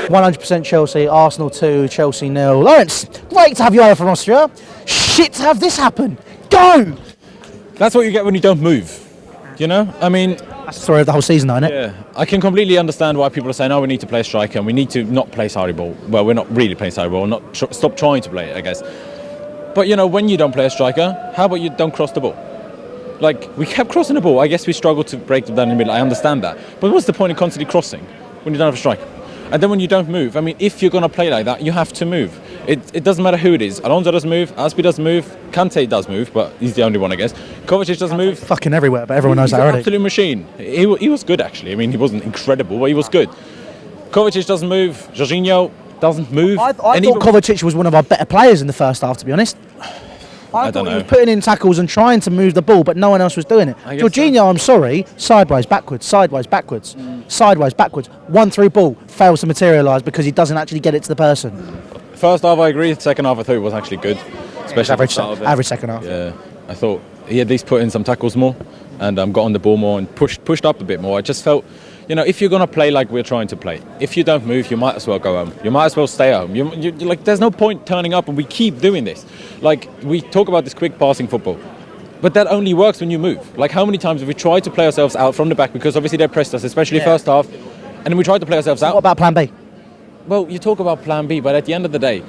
100% Chelsea, Arsenal 2, Chelsea 0. LAURENZ, great to have you over from Austria. Shit to have this happen. Go! That's what you get when you don't move. You know? I mean... That's the story of the whole season, though, isn't it? Yeah. I can completely understand why people are saying, oh, we need to play striker and we need to not play Sarri ball. Well, we're not really playing Sarri ball, stop trying to play it, I guess. But, you know, when you don't play a striker, how about you don't cross the ball? Like, we kept crossing the ball. I guess we struggled to break them down in the middle. I understand that. But what's the point of constantly crossing when you don't have a striker? And then when you don't move, I mean, if you're going to play like that, you have to move. It doesn't matter who it is. Alonso doesn't move, Aspi doesn't move, Kante does move, but he's the only one, I guess. Kovacic doesn't move. Fucking everywhere, but everyone knows that already. He's an absolute machine. He was good, actually. I mean, he wasn't incredible, but he was good. Kovacic doesn't move. Jorginho doesn't move. I thought Kovacic was one of our better players in the first half, to be honest. I don't thought know. he was putting in tackles and trying to move the ball, but no one else was doing it. Jorginho, so. I'm sorry, sideways, backwards, sideways, backwards, sideways, backwards. 1-3 ball fails to materialise because he doesn't actually get it to the person. First half, I agree. Second half, I thought it was actually good, especially average second half. Yeah, I thought he at least put in some tackles more and got on the ball more and pushed up a bit more. I just felt, you know, if you're going to play like we're trying to play, if you don't move, you might as well go home. You might as well stay home. Like, there's no point turning up, and we keep doing this. Like, we talk about this quick passing football, but that only works when you move. Like, how many times have we tried to play ourselves out from the back because obviously they pressed us, especially first half, and then we tried to play ourselves out. What about plan B? Well, you talk about plan B, but at the end of the day,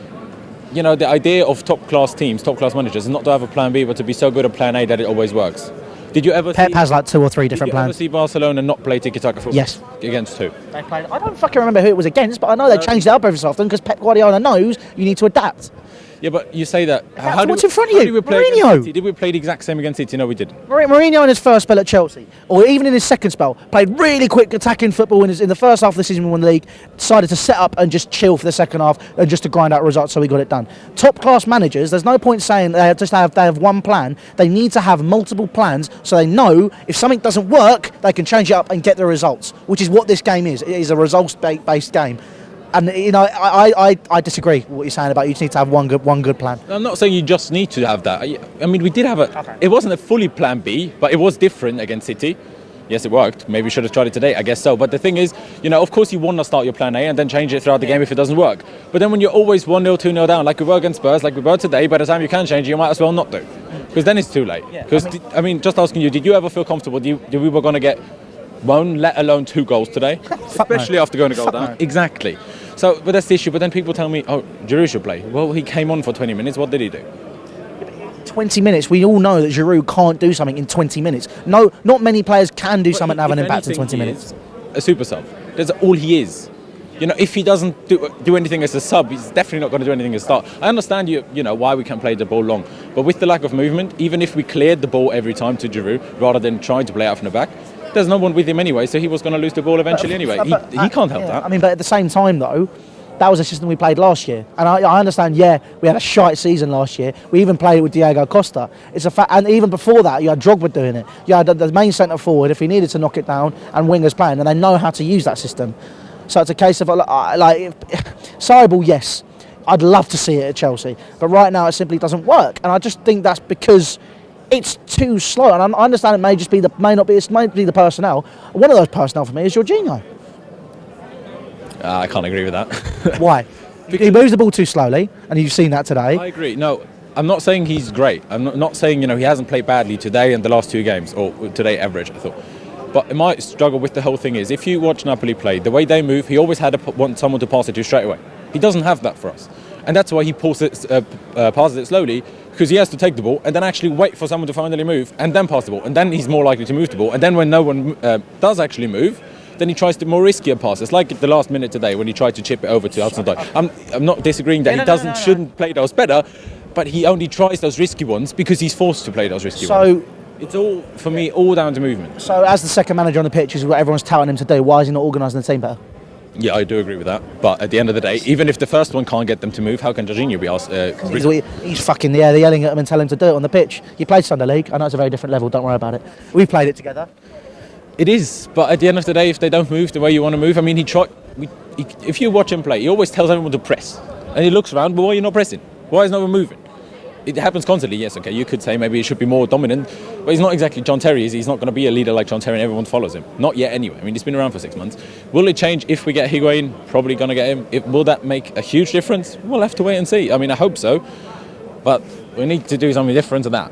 you know, the idea of top-class teams, top-class managers, is not to have a plan B, but to be so good at plan A that it always works. Did you ever Pep has like 2 or 3 different plans. Did you ever see Barcelona not play tiki-taka football? Yes. Against who? They played. I don't fucking remember who it was against, but I know they changed it up every so often because Pep Guardiola knows you need to adapt. Yeah, but you say that. What's in front of you? Mourinho. Did we play the exact same against City? No, we didn't. Mourinho in his first spell at Chelsea, or even in his second spell, played really quick attacking football in the first half of the season we won the league, decided to set up and just chill for the second half and just to grind out results, so we got it done. Top class managers, there's no point saying they have one plan. They need to have multiple plans so they know if something doesn't work, they can change it up and get the results, which is what this game is. It is a results-based game. And, you know, I disagree with what you're saying about you just need to have one good plan. I'm not saying you just need to have that. I mean, we did have it wasn't a fully plan B, but it was different against City. Yes, it worked. Maybe we should have tried it today. I guess so. But the thing is, you know, of course you want to start your plan A and then change it throughout the game if it doesn't work. But then when you're always 1-0, 2-0 down, like we were against Spurs, like we were today, by the time you can change it, you might as well not do. Because then it's too late. Because, I mean, just asking you, did you ever feel comfortable that we were going to get 1, let alone 2 goals today? Especially after going to goal down. Exactly. So, but that's the issue. But then people tell me, oh, Giroud should play. Well, he came on for 20 minutes. What did he do? 20 minutes. We all know that Giroud can't do something in 20 minutes. No, not many players can do something and have an impact in 20 minutes. A super sub. That's all he is. You know, if he doesn't do anything as a sub, he's definitely not going to do anything as a start. I understand you know why we can play the ball long, but with the lack of movement, even if we cleared the ball every time to Giroud rather than trying to play out from the back, there's no one with him anyway, so he was going to lose the ball eventually anyway. He can't help that. I mean, but at the same time, though, that was a system we played last year. And I understand, we had a shite season last year. We even played it with Diego Costa. It's a fact. And even before that, you had Drogba doing it. You had the main centre-forward, if he needed to knock it down, and wingers playing, and they know how to use that system. So it's a case of, Sarri ball, yes. I'd love to see it at Chelsea. But right now, it simply doesn't work. And I just think that's because it's too slow, and I understand it may be the personnel. One of those personnel for me is Jorginho. I can't agree with that. Why? Because he moves the ball too slowly, and you've seen that today. I agree. No, I'm not saying he's great. I'm not saying he hasn't played badly today and the last 2 games, or today average, I thought. But my struggle with the whole thing is, if you watch Napoli play, the way they move, he always had to want someone to pass it to straight away. He doesn't have that for us, and that's why he passes it slowly. Because he has to take the ball and then actually wait for someone to finally move and then pass the ball. And then he's more likely to move the ball. And then when no one does actually move, then he tries to more riskier passes. Like the last minute today when he tried to chip it over to Hudson-Odoi. I'm not disagreeing that he shouldn't play those better, but he only tries those risky ones because he's forced to play those risky ones. It's all, for me, all down to movement. So as the second manager on the pitch is what everyone's touting him to do, why is he not organising the team better? Yeah, I do agree with that. But at the end of the day, even if the first one can't get them to move, how can Jorginho be asked? He's fucking they're yelling at him and telling him to do it on the pitch. You played Sunday League. I know it's a very different level. Don't worry about it. We played it together. It is, but at the end of the day, if they don't move the way you want to move, I mean, if you watch him play, he always tells everyone to press, and he looks around. But why are you not pressing? Why is no one moving? it happens constantly. Yes, okay, you could say maybe he should be more dominant, but he's not exactly John Terry. He's not going to be a leader like John Terry and everyone follows him. Not yet anyway. I mean, he's been around for 6 months. Will it change if we get Higuain? Probably going to get him. Will that make a huge difference? We'll have to wait and see. I mean, I hope so, but we need to do something different to that.